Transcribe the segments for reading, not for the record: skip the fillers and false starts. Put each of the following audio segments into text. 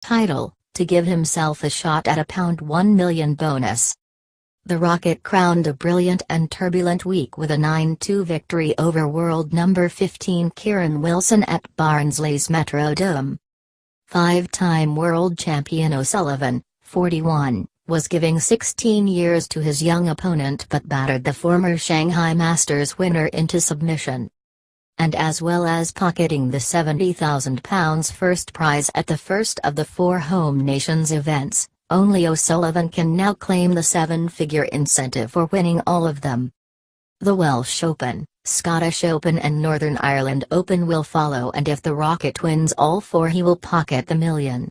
title, to give himself a shot at a £1 million bonus. The Rocket crowned a brilliant and turbulent week with a 9-2 victory over world number 15 Kieran Wilson at Barnsley's Metrodome. Five-time world champion O'Sullivan, 41, was giving 16 years to his young opponent but battered the former Shanghai Masters winner into submission. And as well as pocketing the £70,000 first prize at the first of the four Home Nations events, only O'Sullivan can now claim the seven-figure incentive for winning all of them. The Welsh Open, Scottish Open and Northern Ireland Open will follow, and if the Rocket wins all four he will pocket the million.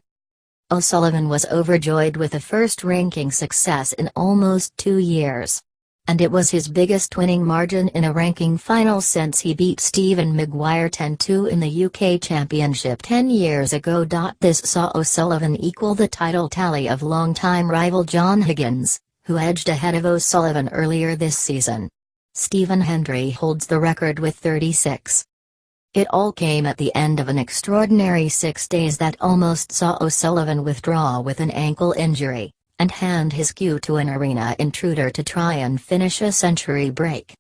O'Sullivan was overjoyed with the first ranking success in almost 2 years. And it was his biggest winning margin in a ranking final since he beat Stephen Maguire 10-2 in the UK Championship 10 years ago. This saw O'Sullivan equal the title tally of longtime rival John Higgins, who edged ahead of O'Sullivan earlier this season. Stephen Hendry holds the record with 36. It all came at the end of an extraordinary 6 days that almost saw O'Sullivan withdraw with an ankle injury and hand his cue to an arena intruder to try and finish a century break.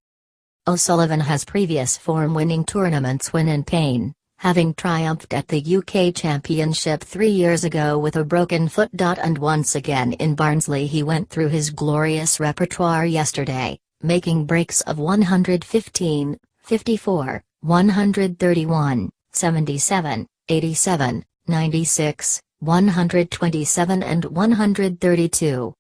O'Sullivan has previous form-winning tournaments when in pain, having triumphed at the UK Championship 3 years ago with a broken foot. And once again in Barnsley he went through his glorious repertoire yesterday, making breaks of 115, 54, 131, 77, 87, 96, 127 and 132.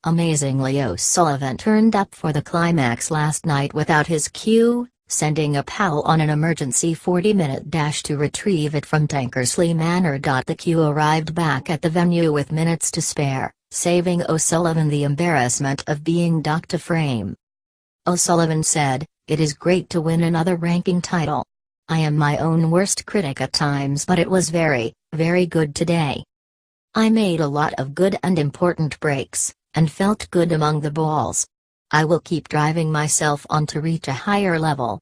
Amazingly, O'Sullivan turned up for the climax last night without his cue, sending a pal on an emergency 40-minute dash to retrieve it from Tankersley Manor. The cue arrived back at the venue with minutes to spare, saving O'Sullivan the embarrassment of being docked a frame. O'Sullivan said, "It is great to win another ranking title. I am my own worst critic at times, but it was very, very good today. I made a lot of good and important breaks, and felt good among the balls. I will keep driving myself on to reach a higher level.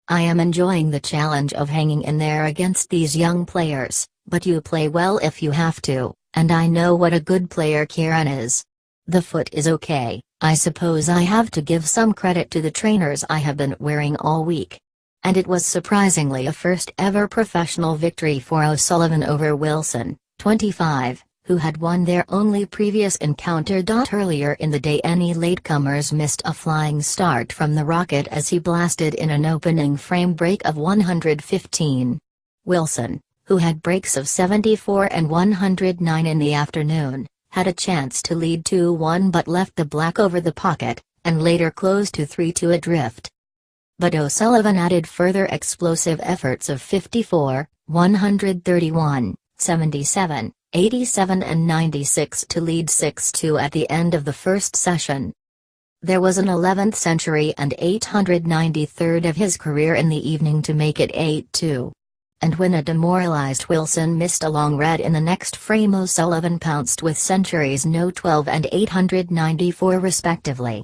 I am enjoying the challenge of hanging in there against these young players, but you play well if you have to, and I know what a good player Kieran is. The foot is okay. I suppose I have to give some credit to the trainers I have been wearing all week." And it was surprisingly a first-ever professional victory for O'Sullivan over Wilson, 25, who had won their only previous encounter. Earlier in the day any latecomers missed a flying start from the Rocket as he blasted in an opening frame break of 115. Wilson, who had breaks of 74 and 109 in the afternoon, had a chance to lead 2-1 but left the black over the pocket, and later closed to 3-2 adrift. But O'Sullivan added further explosive efforts of 54, 131, 77, 87 and 96 to lead 6-2 at the end of the first session. There was an 11th century and 893rd of his career in the evening to make it 8-2. And when a demoralized Wilson missed a long red in the next frame, O'Sullivan pounced with centuries no 12 and 894 respectively.